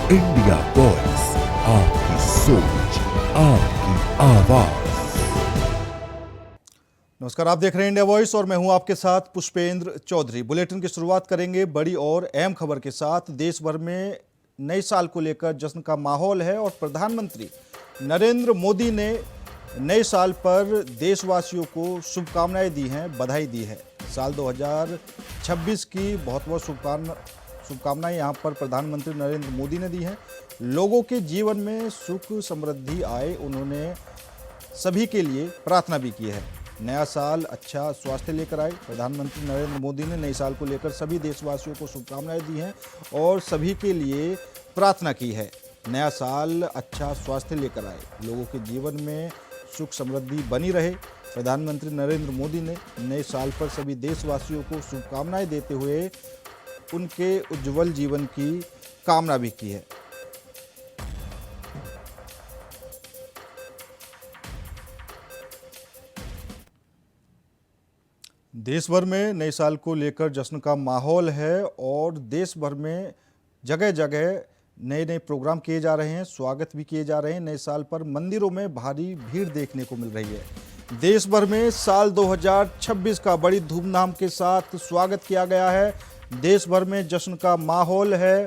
India voice, आपकी सोच, आपकी आवाज। नमस्कार, आप देख रहे हैं इंडिया वॉइस और मैं हूं आपके साथ पुष्पेंद्र चौधरी। बुलेटिन की शुरुआत करेंगे बड़ी और अहम खबर के साथ। देश भर में नए साल को लेकर जश्न का माहौल है और प्रधानमंत्री नरेंद्र मोदी ने नए साल पर देशवासियों को शुभकामनाएं दी हैं, बधाई दी है। साल 2026 की बहुत बहुत शुभकामनाएं यहां पर प्रधानमंत्री नरेंद्र मोदी ने दी हैं। लोगों के जीवन में सुख समृद्धि आए, उन्होंने सभी के लिए प्रार्थना भी की है। नया साल अच्छा स्वास्थ्य लेकर आए। प्रधानमंत्री नरेंद्र मोदी ने नए साल को लेकर सभी देशवासियों को शुभकामनाएं दी हैं और सभी के लिए प्रार्थना की है। नया साल अच्छा स्वास्थ्य लेकर आए, लोगों के जीवन में सुख समृद्धि बनी रहे। प्रधानमंत्री नरेंद्र मोदी ने नए साल पर सभी देशवासियों को शुभकामनाएं देते हुए उनके उज्जवल जीवन की कामना भी की है। देश भर में नए साल को लेकर जश्न का माहौल है और देश भर में जगह जगह नए नए प्रोग्राम किए जा रहे हैं, स्वागत भी किए जा रहे हैं। नए साल पर मंदिरों में भारी भीड़ देखने को मिल रही है। देश भर में साल 2026 का बड़ी धूमधाम के साथ स्वागत किया गया है। देश भर में जश्न का माहौल है।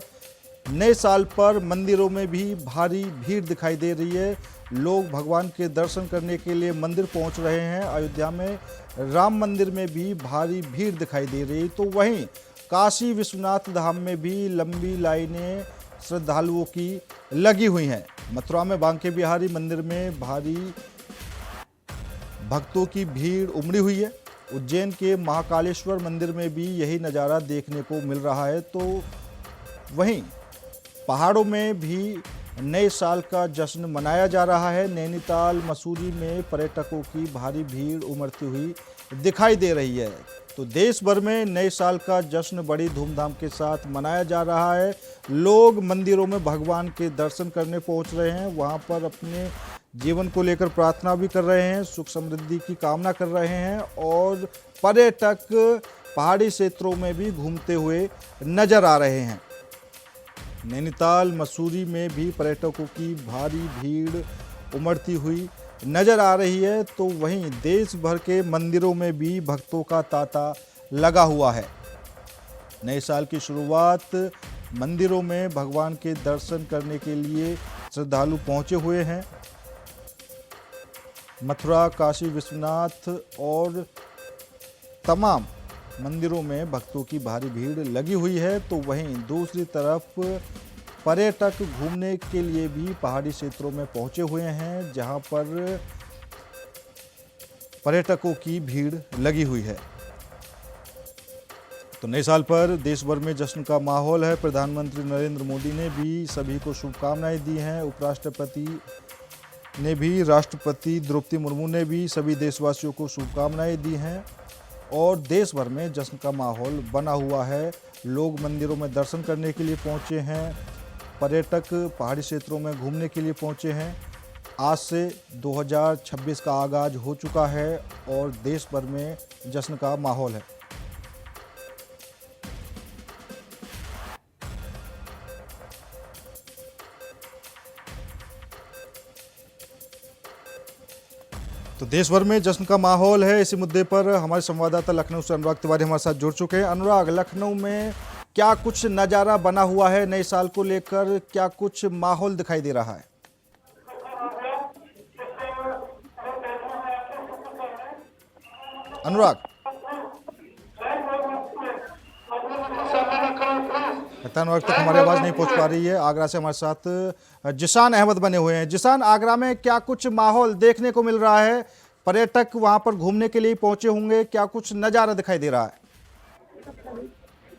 नए साल पर मंदिरों में भी भारी भीड़ दिखाई दे रही है। लोग भगवान के दर्शन करने के लिए मंदिर पहुंच रहे हैं। अयोध्या में राम मंदिर में भी भारी भीड़ दिखाई दे रही है, तो वहीं काशी विश्वनाथ धाम में भी लंबी लाइनें श्रद्धालुओं की लगी हुई हैं। मथुरा में बांके बिहारी मंदिर में भारी भक्तों की भीड़ उमड़ी हुई है। उज्जैन के महाकालेश्वर मंदिर में भी यही नज़ारा देखने को मिल रहा है। तो वहीं पहाड़ों में भी नए साल का जश्न मनाया जा रहा है। नैनीताल, मसूरी में पर्यटकों की भारी भीड़ उमड़ती हुई दिखाई दे रही है। तो देश भर में नए साल का जश्न बड़ी धूमधाम के साथ मनाया जा रहा है। लोग मंदिरों में भगवान के दर्शन करने पहुंच रहे हैं, वहां पर अपने जीवन को लेकर प्रार्थना भी कर रहे हैं, सुख समृद्धि की कामना कर रहे हैं और पर्यटक पहाड़ी क्षेत्रों में भी घूमते हुए नजर आ रहे हैं। नैनीताल, मसूरी में भी पर्यटकों की भारी भीड़ उमड़ती हुई नजर आ रही है। तो वहीं देश भर के मंदिरों में भी भक्तों का तांता लगा हुआ है। नए साल की शुरुआत मंदिरों में भगवान के दर्शन करने के लिए श्रद्धालु पहुंचे हुए हैं। मथुरा, काशी विश्वनाथ और तमाम मंदिरों में भक्तों की भारी भीड़ लगी हुई है। तो वहीं दूसरी तरफ पर्यटक घूमने के लिए भी पहाड़ी क्षेत्रों में पहुंचे हुए हैं, जहां पर पर्यटकों की भीड़ लगी हुई है। तो नए साल पर देश भर में जश्न का माहौल है। प्रधानमंत्री नरेंद्र मोदी ने भी सभी को शुभकामनाएं दी हैं। उपराष्ट्रपति ने भी, राष्ट्रपति द्रौपदी मुर्मू ने भी सभी देशवासियों को शुभकामनाएं दी हैं और देश भर में जश्न का माहौल बना हुआ है। लोग मंदिरों में दर्शन करने के लिए पहुंचे हैं, पर्यटक पहाड़ी क्षेत्रों में घूमने के लिए पहुंचे हैं। आज से 2026 का आगाज हो चुका है और देश भर में जश्न का माहौल है। तो देश भर में जश्न का माहौल है। इसी मुद्दे पर हमारे संवाददाता लखनऊ से अनुराग तिवारी हमारे साथ जुड़ चुके हैं। अनुराग, लखनऊ में क्या कुछ नज़ारा बना हुआ है नए साल को लेकर, क्या कुछ माहौल दिखाई दे रहा है? अनुराग अनुराग तक हमारी आवाज़ नहीं पहुंच पा रही है। आगरा से हमारे साथ जिशान अहमद बने हुए हैं। जिशान, आगरा में क्या कुछ माहौल देखने को मिल रहा है? पर्यटक वहां पर घूमने के लिए पहुंचे होंगे, क्या कुछ नज़ारा दिखाई दे रहा है?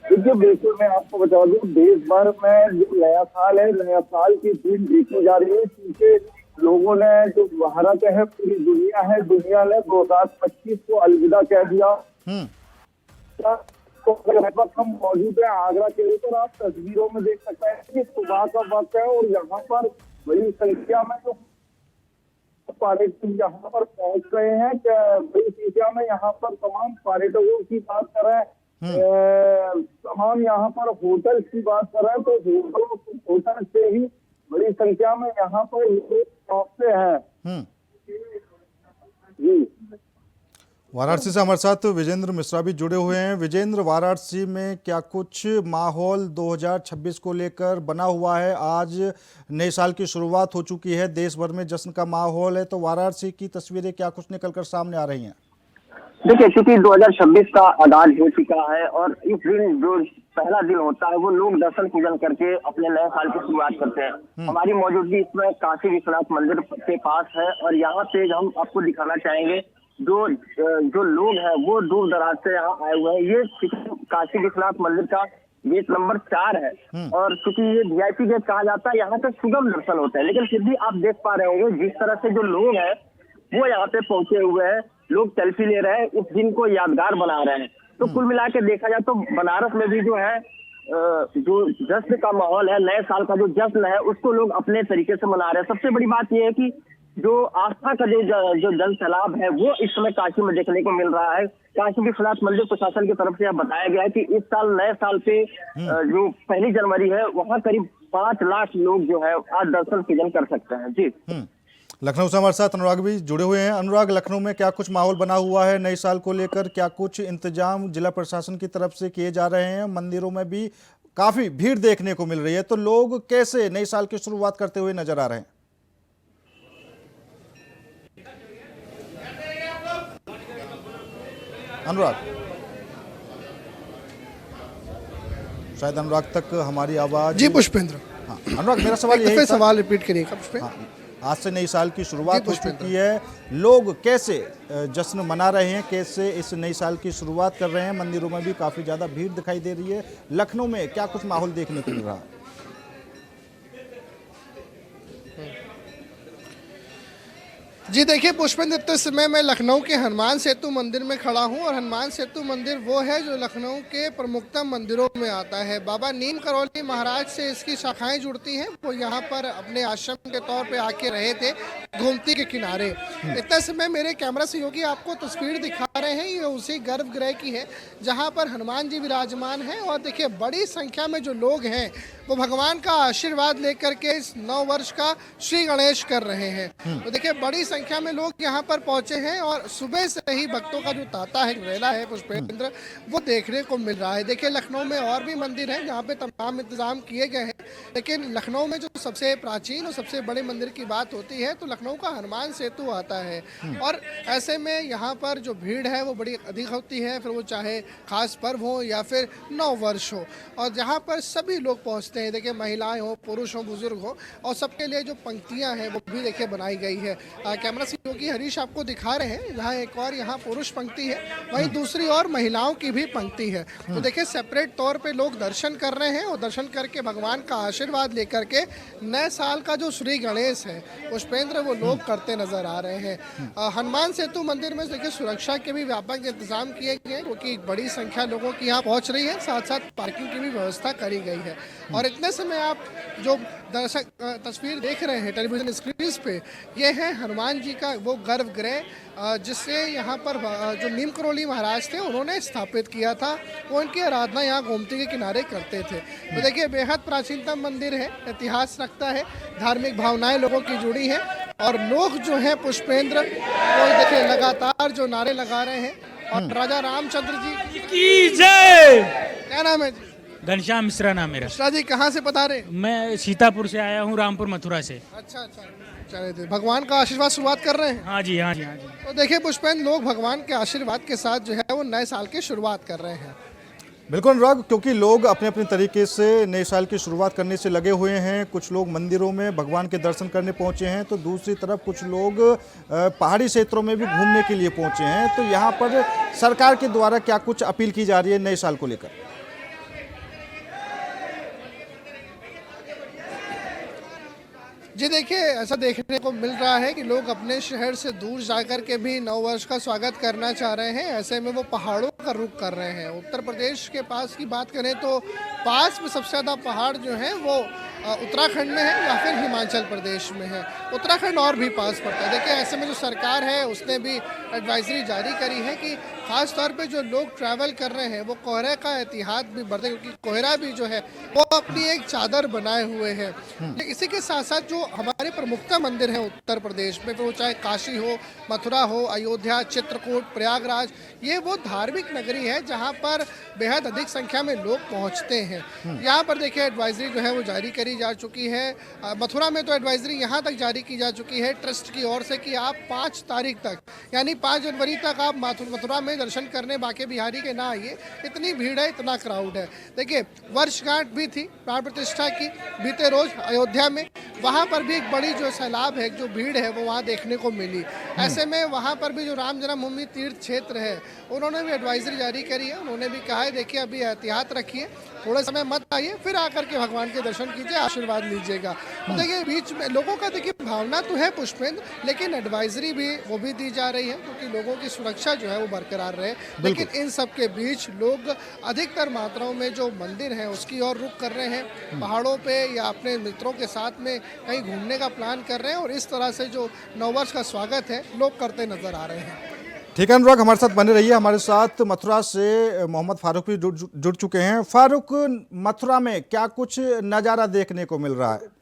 देखिए, बिल्कुल मैं आपको बता दूं, देश भर में जो नया साल है, नया साल की भीड़ देखी जा रही है, क्योंकि लोगों ने जो भारत है, पूरी दुनिया ने 2025 को अलविदा कह दिया। तो हम मौजूद है आगरा के ऊपर, आप तस्वीरों में देख सकते हैं कि सुबह का वक्त है और यहाँ पर बड़ी संख्या में जो पर्यटक यहाँ पर पहुंच रहे हैं, बड़ी संख्या में यहाँ पर तमाम पर्यटकों की बात कर रहे हैं तमाम यहाँ पर होटल की बात कर रहे हैं तो होटल से ही बड़ी संख्या में यहाँ पर लोग पहुंचते हैं। जी, वाराणसी से हमारे साथ विजेंद्र मिश्रा भी जुड़े हुए हैं। विजेंद्र, वाराणसी में क्या कुछ माहौल 2026 को लेकर बना हुआ है? आज नए साल की शुरुआत हो चुकी है, देश भर में जश्न का माहौल है, तो वाराणसी की तस्वीरें क्या कुछ निकलकर सामने आ रही हैं? देखिए, क्योंकि 2026 का आगाज हो चुका है और इस दिन जो पहला दिन होता है वो लोग दर्शन पूजन करके अपने नए साल की शुरुआत करते हैं। हमारी मौजूदगी इसमें काशी विश्वनाथ मंदिर के पास है और यहाँ पे हम आपको दिखाना चाहेंगे जो लोग हैं वो दूर दराज से यहाँ आए हुए हैं। ये काशी विश्वनाथ मंदिर का गेट नंबर 4 है और चूंकि ये VIP गेट कहा जाता है, यहाँ पे सुगम दर्शन होते हैं, लेकिन फिर भी आप देख पा रहे होंगे जिस तरह से जो लोग हैं वो यहाँ पे पहुंचे हुए हैं, लोग सेल्फी ले रहे हैं, इस दिन को यादगार बना रहे हैं। तो कुल मिला के देखा जाए तो बनारस में भी जो है जो जश्न का माहौल है, नए साल का जो जश्न है उसको लोग अपने तरीके से मना रहे हैं। सबसे बड़ी बात यह है कि जो आस्था का जो जन सैलाब है वो इस समय काशी में देखने को मिल रहा है। काशी विश्वनाथ मंदिर प्रशासन की तरफ से यह बताया गया है कि इस साल नए साल पे जो 1 जनवरी है वहाँ करीब 5 लाख लोग जो है आज दर्शन पूजन कर सकते हैं। जी, लखनऊ से हमारे साथ अनुराग भी जुड़े हुए हैं। अनुराग, लखनऊ में क्या कुछ माहौल बना हुआ है नए साल को लेकर? क्या कुछ इंतजाम जिला प्रशासन की तरफ से किए जा रहे हैं? मंदिरों में भी काफी भीड़ देखने को मिल रही है, तो लोग कैसे नए साल की शुरुआत करते हुए नजर आ रहे हैं? अनुराग, शायद अनुराग तक हमारी आवाज। जी पुष्पेंद्र। हाँ अनुराग, मेरा सवाल यही था। सवाल रिपीट करिएगा पुष्पेंद्र। हाँ, आज से नई साल की शुरुआत हो चुकी है, लोग कैसे जश्न मना रहे हैं, कैसे इस नई साल की शुरुआत कर रहे हैं? मंदिरों में भी काफी ज्यादा भीड़ दिखाई दे रही है। लखनऊ में क्या कुछ माहौल देखने को मिल रहा है? जी देखिए पुष्पेंद्र, इस समय मैं लखनऊ के हनुमान सेतु मंदिर में खड़ा हूं और हनुमान सेतु मंदिर वो है जो लखनऊ के प्रमुखतम मंदिरों में आता है। बाबा नीम करौली महाराज से इसकी शाखाएं जुड़ती हैं। वो यहाँ पर अपने आश्रम के तौर पे आके रहे थे गोमती के किनारे। इतना समय मेरे कैमरा सहयोगी आपको तस्वीर दिखा रहे हैं, ये उसी गर्भगृह की है जहाँ पर हनुमान जी विराजमान हैं। और देखिए बड़ी संख्या में जो लोग हैं वो भगवान का आशीर्वाद लेकर के इस नव वर्ष का श्री गणेश कर रहे हैं। तो देखिए बड़ी संख्या में लोग यहाँ पर पहुंचे हैं और सुबह से ही भक्तों का जो तांता है, रेला है पुष्पेंद्र, वो देखने को मिल रहा है। देखिए लखनऊ में और भी मंदिर हैं जहाँ पे तमाम इंतजाम किए गए हैं, लेकिन लखनऊ में जो सबसे प्राचीन और सबसे बड़े मंदिर की बात होती है तो लखनऊ का हनुमान सेतु आता है। और ऐसे में यहाँ पर जो भीड़ है वो बड़ी अधिक होती है, फिर वो चाहे खास पर्व हो या फिर नव वर्ष हो, और जहाँ पर सभी लोग पहुँचते हैं। देखिए महिलाएं हो, पुरुष हो, बुजुर्ग हो, और सबके लिए जो पंक्तियाँ हैं वो भी देखिए बनाई गई है। कैमरा सहयोगी हरीश आपको दिखा रहे हैं, जहाँ एक और यहाँ पुरुष पंक्ति है, वहीं दूसरी ओर महिलाओं की भी पंक्ति है। तो देखिए सेपरेट तौर पे लोग दर्शन कर रहे हैं और दर्शन करके भगवान का आशीर्वाद लेकर के नए साल का जो श्री गणेश है पुष्पेंद्र वो लोग करते नजर आ रहे हैं। हनुमान सेतु मंदिर में देखिए सुरक्षा के भी व्यापक इंतजाम किए गए क्योंकि बड़ी संख्या लोगों की यहाँ पहुँच रही है, साथ साथ पार्किंग की भी व्यवस्था करी गई है। और इतने समय आप जो दर्शक तस्वीर देख रहे हैं टेलीविजन स्क्रीन पे, ये है हनुमान जी का वो गर्भगृह जिससे यहाँ पर जो नीम करौली महाराज थे उन्होंने स्थापित किया था। वो इनकी आराधना यहाँ गोमती के किनारे करते थे। तो देखिए बेहद प्राचीनतम मंदिर है, इतिहास रखता है, धार्मिक भावनाएं लोगों की जुड़ी हैं और लोग जो हैं पुष्पेंद्र वो देखिए लगातार जो नारे लगा रहे हैं। और राजा रामचंद्र जी की जय। क्या नाम है? घनश्याम मिश्रा नाम मेरा। मिश्रा जी कहाँ से बता रहे? मैं सीतापुर से आया हूँ, रामपुर मथुरा से। अच्छा, चले थे भगवान का आशीर्वाद शुरुआत कर रहे हैं। हाँ जी, हाँ जी, हाँ जी। तो देखिए पुष्पेंद्र, लोग भगवान के आशीर्वाद के साथ जो है वो नए साल की शुरुआत कर रहे हैं। बिल्कुल अनुराग, क्योंकि लोग अपने अपने तरीके से नए साल की शुरुआत करने से लगे हुए हैं। कुछ लोग मंदिरों में भगवान के दर्शन करने पहुंचे हैं, तो दूसरी तरफ कुछ लोग पहाड़ी क्षेत्रों में भी घूमने के लिए पहुंचे हैं। तो यहाँ पर सरकार के द्वारा क्या कुछ अपील की जा रही है नए साल को लेकर? जी देखिए ऐसा देखने को मिल रहा है कि लोग अपने शहर से दूर जाकर के भी नव वर्ष का स्वागत करना चाह रहे हैं। ऐसे में वो पहाड़ों का रुख कर रहे हैं। उत्तर प्रदेश के पास की बात करें तो पास में सबसे ज़्यादा पहाड़ जो हैं वो उत्तराखंड में है या फिर हिमाचल प्रदेश में है। उत्तराखंड और भी पास पड़ता है। देखिए ऐसे में जो सरकार है उसने भी एडवाइजरी जारी करी है कि खास तौर पे जो लोग ट्रैवल कर रहे हैं वो कोहरे का एहतियात भी बरतें, क्योंकि कोहरा भी जो है वो अपनी एक चादर बनाए हुए है। इसी के साथ साथ जो हमारे प्रमुखता मंदिर हैं उत्तर प्रदेश में, वो चाहे काशी हो, मथुरा हो, अयोध्या, चित्रकूट, प्रयागराज, ये वो धार्मिक नगरी है जहाँ पर बेहद अधिक संख्या में लोग पहुँचते हैं। यहाँ पर देखिए एडवाइजरी जो है वो जारी करी जा चुकी है। मथुरा में तो एडवाइजरी यहाँ तक जारी की जा चुकी है ट्रस्ट की ओर से कि आप 5 तारीख तक यानी 5 जनवरी तक आप मथुरा में दर्शन करने बांके बिहारी के ना आइए, इतनी भीड़ है, इतना क्राउड है। देखिए वर्षगांठ भी थी प्राण प्रतिष्ठा की बीते रोज अयोध्या में, वहाँ पर भी एक बड़ी जो सैलाब है, जो भीड़ है वो वहाँ देखने को मिली। ऐसे में वहाँ पर भी जो राम जन्मभूमि तीर्थ क्षेत्र है उन्होंने भी एडवाइजरी जारी करी है। उन्होंने भी कहा है देखिए अभी एहतियात रखिए, थोड़े समय मत आइए, फिर आकर के भगवान के दर्शन कीजिए, आशीर्वाद लीजिएगा। तो देखिए बीच में लोगों का देखिए भावना तो है पुष्पेंद्र, लेकिन एडवाइजरी भी वो भी दी जा रही है क्योंकि लोगों की सुरक्षा जो है वो बरकरार रहे। लेकिन इन सब के बीच लोग अधिकतर मात्राओं में जो मंदिर है उसकी ओर रुख कर रहे हैं, पहाड़ों पे या अपने मित्रों के साथ में कहीं घूमने का प्लान कर रहे हैं, और इस तरह से जो नववर्ष का स्वागत है लोग करते नजर आ रहे हैं। ठीक है अनुराग, हमारे साथ बने रहिए। हमारे साथ मथुरा से मोहम्मद फारूक भी जुड़ चुके हैं। फारूक, मथुरा में क्या कुछ नज़ारा देखने को मिल रहा है?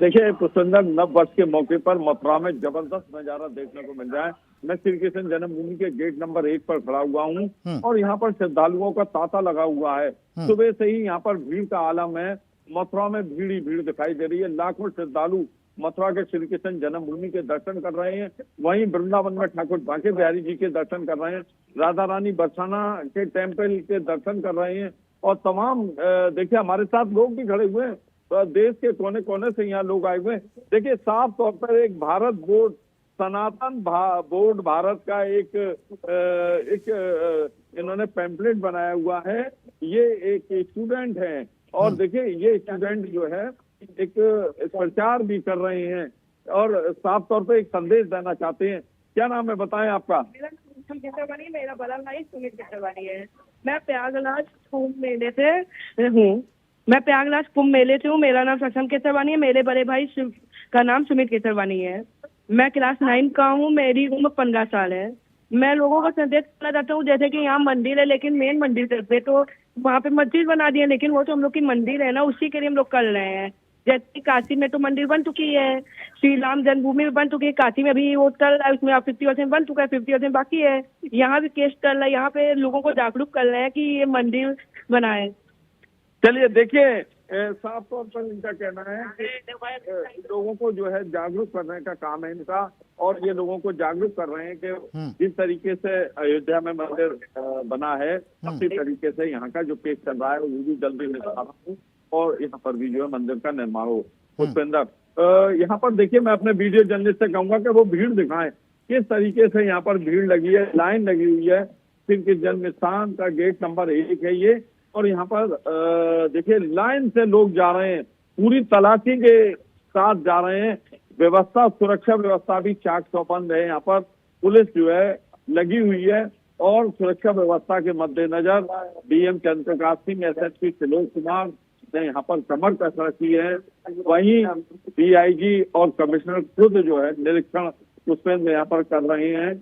देखिए पुष्पेंद्र, नव वर्ष के मौके पर मथुरा में जबरदस्त नजारा देखने को मिल रहा है। मैं श्री कृष्ण जन्मभूमि के गेट नंबर 1 पर खड़ा हुआ हूँ और यहाँ पर श्रद्धालुओं का तांता लगा हुआ है। सुबह से ही यहाँ पर भीड़ का आलम है। मथुरा में भीड़ ही भीड़ दिखाई दे रही है। लाखों श्रद्धालु मथुरा के श्री कृष्ण जन्मभूमि के दर्शन कर रहे हैं। वहीं वृंदावन में ठाकुर बांके बिहारी जी के दर्शन कर रहे हैं, राधा रानी बरसाना के टेम्पल के दर्शन कर रहे हैं, और तमाम देखिए हमारे साथ लोग भी खड़े हुए हैं। तो देश के कोने कोने से यहाँ लोग आए हुए हैं। देखिए साफ तौर पर एक भारत बोर्ड, सनातन बोर्ड भारत का एक इन्होंने पैम्पलेट बनाया हुआ है। ये एक स्टूडेंट है और देखिए ये स्टूडेंट जो है एक प्रचार भी कर रहे हैं और साफ तौर पे एक संदेश देना चाहते हैं। क्या नाम है बताएं आपका? मेरा बड़ा भाई सुमित केसरवानी है। मैं प्रयागराज कुंभ मेले से हूँ। मेरा नाम सक्षम केसरवानी है। मेरे बड़े भाई का नाम सुमित केसरवानी है। मैं क्लास 9 का हूँ। मेरी उम्र 15 साल है। मैं लोगों को संदेश करना चाहता हूँ, जैसे कि यहाँ मंदिर है लेकिन मेन मंदिर पे तो वहाँ पे मस्जिद बना दी है, लेकिन वो तो हम लोग की मंदिर है ना, उसी के लिए हम लोग कर रहे हैं। जैसे काशी में तो मंदिर बन चुकी है, श्री राम जन्मभूमि में बन चुकी है, काशी में भी वो चल रहा है, उसमें 50% बन चुका है, 50% बाकी है। यहाँ भी केस चल रहा है, यहाँ पे लोगों को जागरूक कर रहे हैं कि ये मंदिर बनाए। चलिए देखिए साफ तौर पर इनका कहना है कि लोगों को जो है जागरूक करने का काम है इनका, और ये लोगों को जागरूक कर रहे हैं कि जिस तरीके से अयोध्या में मंदिर बना है उसी तरीके से यहाँ का जो केस चल रहा है वो भी जल्दी निकाला हो और यहाँ पर भी जो है मंदिर का निर्माण हो। पुष्पेंद्र, यहाँ पर देखिए मैं अपने वीडियो जर्नलिस्ट से कहूंगा कि वो भीड़ दिखाएं किस तरीके से यहाँ पर भीड़ लगी है, लाइन लगी हुई है। श्री कृष्ण जन्म स्थान का गेट नंबर 1 है ये, और यहाँ पर देखिए लाइन से लोग जा रहे हैं, पूरी तलाशी के साथ जा रहे हैं। व्यवस्था, सुरक्षा व्यवस्था भी चाक चौबंद है। यहाँ पर पुलिस जो है लगी हुई है और सुरक्षा व्यवस्था के मद्देनजर डीएम चंद्रप्रकाश सिंह, एसएसपी तिलोक कुमार ने यहाँ पर कमर कस रखी है। वहीं डीआईजी और कमिश्नर खुद जो है निरीक्षण पुष्पेंद्र यहाँ पर कर रहे हैं।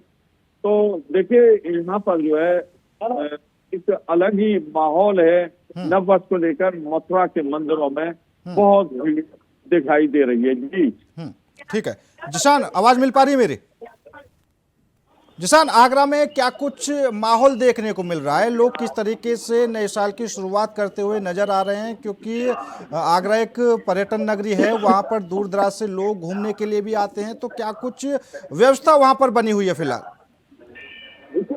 तो देखिए यहाँ पर जो है एक अलग ही माहौल है। नव वर्ष को लेकर मथुरा के मंदिरों में बहुत भीड़ दिखाई दे रही है। जी ठीक है जिशान, आवाज मिल पा रही है मेरी? जिशान, आगरा में क्या कुछ माहौल देखने को मिल रहा है? लोग किस तरीके से नए साल की शुरुआत करते हुए नजर आ रहे हैं? क्योंकि आगरा एक पर्यटन नगरी है, वहां पर दूर दराज से लोग घूमने के लिए भी आते हैं, तो क्या कुछ व्यवस्था वहां पर बनी हुई है फिलहाल?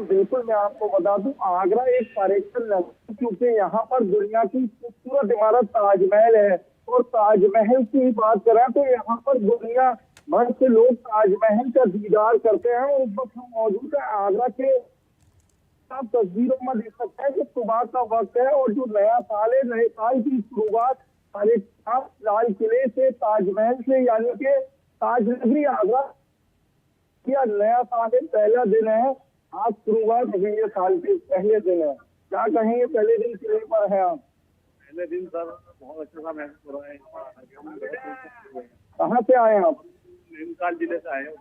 बिल्कुल मैं आपको बता दूं, आगरा एक पर्यटन नगरी, क्योंकि यहाँ पर दुनिया की खूबसूरत इमारत ताजमहल है, और ताजमहल की बात करें तो यहाँ पर दुनिया भर से लोग ताजमहल का दीदार करते हैं। और इस वक्त हम मौजूद है आगरा के, आप तस्वीरों में देख सकते हैं कि सुबह का वक्त है और जो नया साल है, नए साल की शुरुआत लाल किले से, ताजमहल से, यानी कि ताज नगरी आगरा किया नया साल है, पहला दिन है। आज शुरुआत हुई है साल के पहले दिन है। क्या कहेंगे पहले दिन किले पर है आप? पहले दिन सर बहुत अच्छा सा महसूस हो रहा है। कहाँ से आए आप? नैनीताल जिले से आए हैं।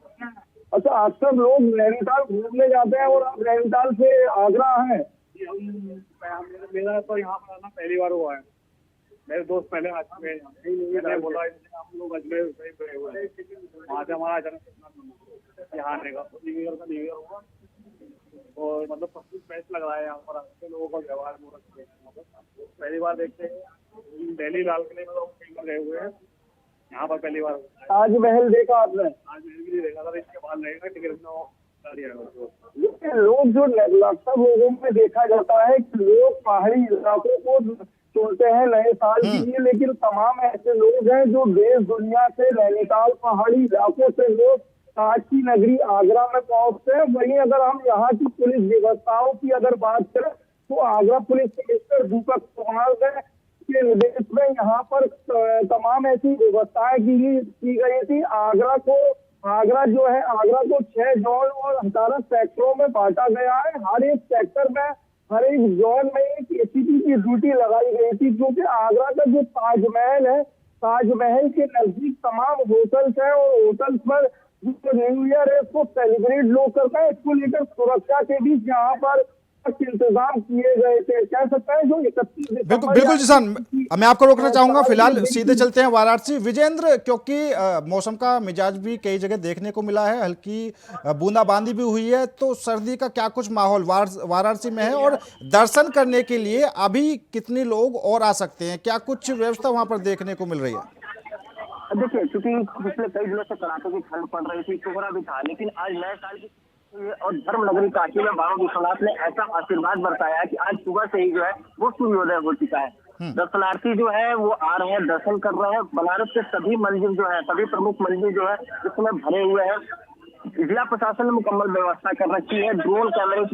अच्छा, अक्सर लोग नैनीताल घूमने जाते हैं और आप नैनीताल से आगरा हैं। मेरा तो यहाँ पर आना पहली बार हुआ है। मेरे दोस्त पहले आ चुके हैं, मैंने बोला हम लोग अजमेर गए हुए हैं, वहाँ से हमारा अचानक यहाँ आने का न्यू ईयर हुआ और मतलब सब कुछ बेस्ट लग रहा है। यहाँ पर अच्छे लोगों का व्यवहार पहली बार देखते हैं। दिल्ली लाल किले में लोग गए हुए हैं, यहाँ पर पहली बार। ताजमहल देखा आपने? ताजमहल भी नहीं देखा था, इसके बाद लगेगा टिकट लोग जो अक्सर लोगों में देखा जाता है कि लोग पहाड़ी इलाकों को चुनते हैं नए साल के लिए, लेकिन तमाम ऐसे लोग हैं जो देश दुनिया से नैनीताल पहाड़ी इलाकों से लोग ताज की नगरी आगरा में पहुंचते हैं। वहीं अगर हम यहाँ की पुलिस व्यवस्थाओं की अगर बात करें तो आगरा पुलिस कमिश्नर दीपक कुमार के निर्देश में यहाँ पर तमाम ऐसी व्यवस्थाएं की गई थी। आगरा जो है आगरा को 6 जोन और 18 सेक्टरों में बांटा गया है। हर एक सेक्टर में हर एक जोन में एक एसीपी की ड्यूटी लगाई गई थी, क्योंकि आगरा का जो ताजमहल है, ताजमहल के नजदीक तमाम होटल्स हैं और होटल्स पर जो न्यू ईयर है उसको सेलिब्रेट लोग करते हैं। इसको लेकर सुरक्षा के बीच यहाँ पर इंतजाम किए गए थे। कह सकते हैं जो 31 बिल्कुल जिसान, मैं आपको रोकना चाहूंगा, फिलहाल सीधे चलते हैं वाराणसी। विजेंद्र, क्योंकि मौसम का मिजाज भी कई जगह देखने को मिला है, हल्की बूंदाबांदी भी हुई है, तो सर्दी का क्या कुछ माहौल वाराणसी में है और दर्शन करने के लिए अभी कितने लोग और आ सकते हैं? क्या कुछ व्यवस्था वहां पर देखने को मिल रही है? देखिए, क्योंकि पिछले कई दिनों से कड़ाके की ठंड पड़ रही थी, कोहरा भी था, लेकिन आज नए साल की और धर्म नगरी काशी में बाबा विश्वनाथ ने ऐसा आशीर्वाद बरसाया कि आज सुबह से ही जो है वो सूर्योदय हो चुका है। दर्शनार्थी जो है वो आ रहे हैं, दर्शन कर रहे हैं। बनारस के सभी मंदिर जो है, सभी प्रमुख मंदिर जो है इसमें भरे हुए हैं। जिला प्रशासन ने मुकम्मल व्यवस्था कर रखी है। ड्रोन कैमरे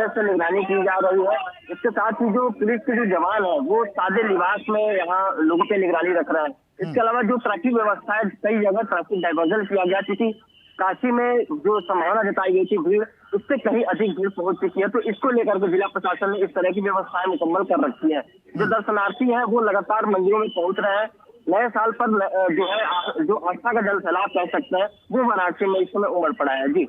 से निगरानी की जा रही है। इसके साथ ही जो पुलिस के जो जवान है वो सादे लिबास में यहाँ लोगों पे निगरानी रख रहे हैं। इसके अलावा जो ट्रैफिक व्यवस्था है, कई जगह ट्रैफिक डाइवर्जन किया गया, क्योंकि काशी में जो संभावना जताई गई थी भीड़, उससे कहीं अधिक भीड़ पहुंच चुकी है। तो इसको लेकर के जिला प्रशासन ने इस तरह की व्यवस्थाएं मुकम्मल कर रखी है। जो दर्शनार्थी हैं वो लगातार मंदिरों में पहुंच रहे हैं। नए साल पर जो है जो आस्था का जल सैलाब कह सकते हैं वो वाराणसी में इस समय उमड़ पड़ा है। जी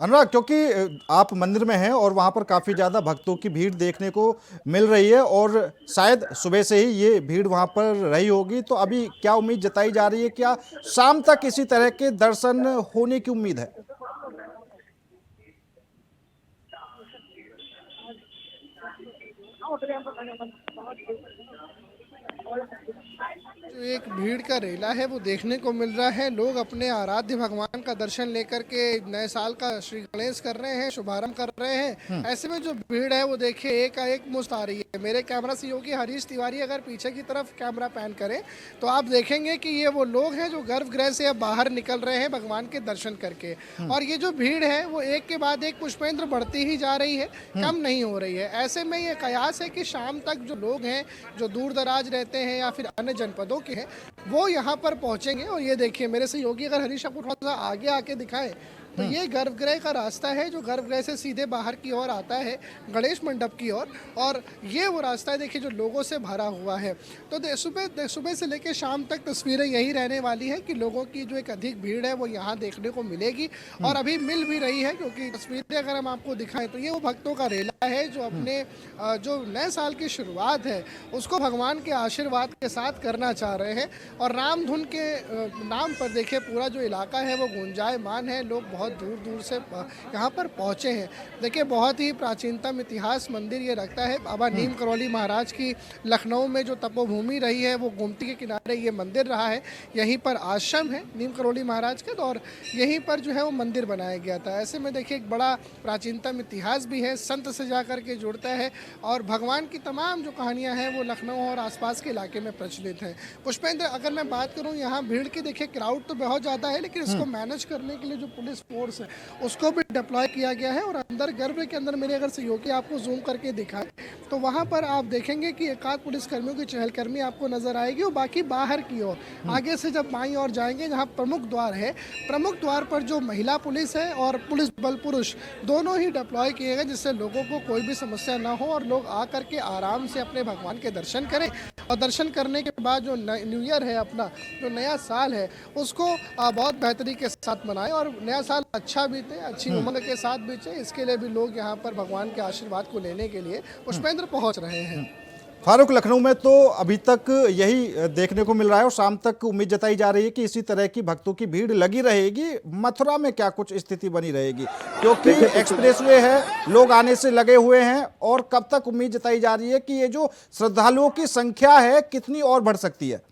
अनुराग, क्योंकि आप मंदिर में हैं और वहां पर काफी ज्यादा भक्तों की भीड़ देखने को मिल रही है और शायद सुबह से ही ये भीड़ वहां पर रही होगी, तो अभी क्या उम्मीद जताई जा रही है? क्या शाम तक इसी तरह के दर्शन होने की उम्मीद है? जो एक भीड़ का रेला है वो देखने को मिल रहा है। लोग अपने आराध्य भगवान का दर्शन लेकर के नए साल का श्री गणेश कर रहे हैं, शुभारंभ कर रहे हैं। ऐसे में जो भीड़ है वो देखिए एक मुश्त आ रही है। मेरे कैमरा सहयोगी हरीश तिवारी अगर पीछे की तरफ कैमरा पैन करें तो आप देखेंगे कि ये वो लोग हैं जो गर्भगृह से अब बाहर निकल रहे हैं भगवान के दर्शन करके। और ये जो भीड़ है वो एक के बाद एक पुष्पेंद्र बढ़ती ही जा रही है, कम नहीं हो रही है। ऐसे में ये कयास है कि शाम तक जो लोग हैं जो दूर दराज रहते हैं या फिर अन्य जनपदों के हैं वो यहाँ पर पहुंचेंगे। और ये देखिए मेरे सहयोगी अगर हरीश आपको थोड़ा सा आगे आके दिखाएं तो ये गर्भगृह का रास्ता है जो गर्भगृह से सीधे बाहर की ओर आता है गणेश मंडप की ओर, और ये वो रास्ता है देखिए जो लोगों से भरा हुआ है। तो सुबह से लेकर शाम तक तस्वीरें यही रहने वाली है कि लोगों की जो एक अधिक भीड़ है वो यहाँ देखने को मिलेगी और अभी मिल भी रही है, क्योंकि तस्वीरें अगर हम आपको दिखाएं तो ये वो भक्तों का रेला है जो अपने जो नए साल की शुरुआत है उसको भगवान के आशीर्वाद के साथ करना चाह रहे हैं। और रामधुन के नाम पर देखिए पूरा जो इलाका है वो गुंजायमान है। लोग बहुत दूर से यहाँ पर पहुँचे हैं। देखिए बहुत ही प्राचीनतम इतिहास मंदिर ये रखता है। बाबा नीम करौली महाराज की लखनऊ में जो तपोभूमि रही है वो गोमती के किनारे ये मंदिर रहा है। यहीं पर आश्रम है नीम करौली महाराज का, और यहीं पर जो है वो मंदिर बनाया गया था। ऐसे में देखिए एक बड़ा प्राचीनतम इतिहास भी है, संत से जा कर के जुड़ता है और भगवान की तमाम जो कहानियाँ हैं वो लखनऊ और आसपास के इलाके में प्रचलित हैं। पुष्पेंद्र, अगर मैं बात करूँ यहाँ भीड़ की, देखिए क्राउड तो बहुत ज़्यादा है, लेकिन इसको मैनेज करने के लिए जो पुलिस फोर्स है उसको भी डिप्लॉय किया गया है। और अंदर गर्भ के अंदर मेरे अगर सहयोगी आपको जूम करके दिखाए तो वहाँ पर आप देखेंगे कि एकाध पुलिसकर्मियों की चहलकर्मी आपको नजर आएगी और बाकी बाहर की ओर आगे से जब बाईं ओर जाएंगे जहाँ प्रमुख द्वार है, प्रमुख द्वार पर जो महिला पुलिस है और पुलिस बल पुरुष दोनों ही डिप्लॉय किए गए, जिससे लोगों को कोई भी समस्या ना हो और लोग आकर के आराम से अपने भगवान के दर्शन करें और दर्शन करने के बाद जो न्यू ईयर है, अपना जो नया साल है, उसको बहुत बेहतरी के साथ मनाएं और नया साल अच्छा बीते, अच्छी उमंग के साथ बीते। इसके लिए भी लोग यहाँ पर भगवान के आशीर्वाद को लेने के लिए पुष्पेंद्र पहुँच रहे हैं। फारूक, लखनऊ में तो अभी तक यही देखने को मिल रहा है और शाम तक उम्मीद जताई जा रही है कि इसी तरह की भक्तों की भीड़ लगी रहेगी। मथुरा में क्या कुछ स्थिति बनी रहेगी, क्योंकि एक्सप्रेसवे है, लोग आने से लगे हुए हैं और कब तक उम्मीद जताई जा रही है कि ये जो श्रद्धालुओं की संख्या है कितनी और बढ़ सकती है?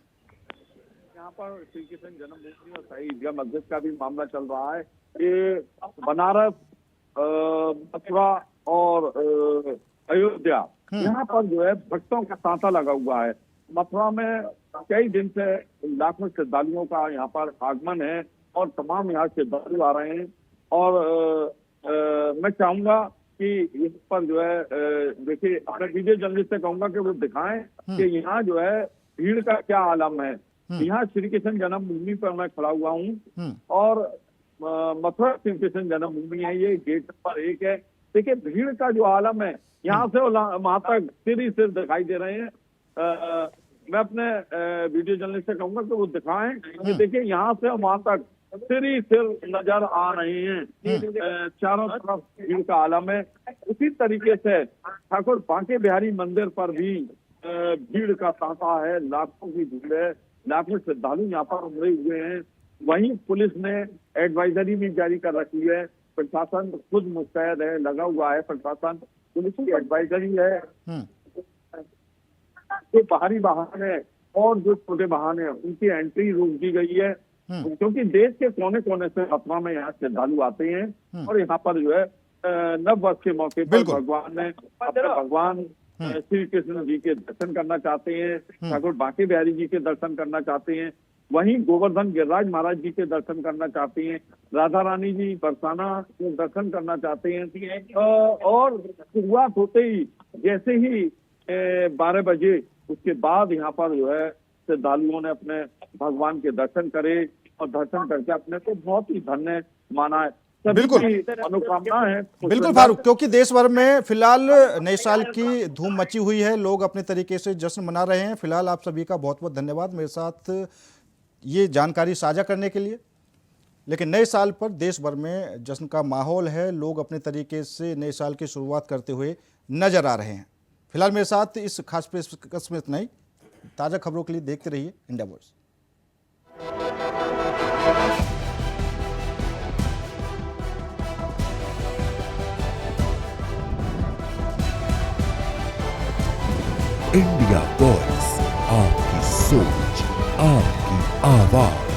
यहाँ पर श्री कृष्ण जन्मभूमि और शाही ईदगाह मस्जिद का भी मामला चल रहा है। ये बनारस, मथुरा और अयोध्या, यहाँ पर जो है भक्तों का तांता लगा हुआ है। मथुरा में कई दिन से लाखों श्रद्धालुओं का यहाँ पर आगमन है और तमाम यहाँ श्रद्धालु आ रहे हैं और मैं चाहूंगा कि इस पर जो है देखिए, अपने वीडियो जर्नलिस्ट से कहूंगा कि वो दिखाएं कि यहाँ जो है भीड़ का क्या आलम है। यहाँ श्री कृष्ण जन्मभूमि पर मैं खड़ा हुआ हूँ और मथुरा श्री कृष्ण जन्मभूमि है, ये गेट नंबर 1 है। देखिए भीड़ का जो आलम है, यहाँ से वहां तक सिर ही सिर दिखाई दे रहे हैं। मैं अपने वीडियो जर्नलिस्ट से कहूंगा कि वो दिखाएं कि देखिए यहाँ से वहां तक सिर ही सिर नजर आ रहे हैं। चारों तरफ भीड़ का आलम है। उसी तरीके से ठाकुर बांके बिहारी मंदिर पर भी भीड़ का तांता है, लाखों की भीड़ है, लाखों श्रद्धालु यहाँ पर उमड़े हुए हैं। वहीं पुलिस ने एडवाइजरी भी जारी कर रखी है, प्रशासन खुद मुस्तैद है, लगा हुआ है प्रशासन। पुलिस की एडवाइजरी है जो बाहरी वाहन है और जो छोटे वाहन है उनकी एंट्री रोक दी गई है, क्योंकि देश के कोने कोने से मथुरा में यहाँ श्रद्धालु आते हैं और यहाँ पर जो है नव वर्ष के मौके पर भगवान श्री कृष्ण जी के दर्शन करना चाहते हैं, ठाकुर बांके बिहारी जी के दर्शन करना चाहते हैं, वहीं गोवर्धन गिरिराज महाराज जी के दर्शन करना चाहते हैं, राधा रानी जी बरसाना के दर्शन करना चाहते हैं। और शुरुआत होते ही जैसे ही 12 बजे उसके बाद यहाँ पर जो है श्रद्धालुओं ने अपने भगवान के दर्शन करे और दर्शन करके अपने को बहुत ही धन्य माना है। बिल्कुल मनोकामना है। बिल्कुल फारूक, क्योंकि देश भर में फिलहाल नए साल की धूम मची हुई है, लोग अपने तरीके से जश्न मना रहे हैं। फिलहाल आप सभी का बहुत बहुत धन्यवाद मेरे साथ ये जानकारी साझा करने के लिए। लेकिन नए साल पर देश भर में जश्न का माहौल है, लोग अपने तरीके से नए साल की शुरुआत करते हुए नजर आ रहे हैं। फिलहाल मेरे साथ इस खास प्रेस में इतना ही। ताज़ा खबरों के लिए देखते रहिए इंडिया वॉइस। इंडिया वॉइस, आपकी सोच, आपकी आवाज।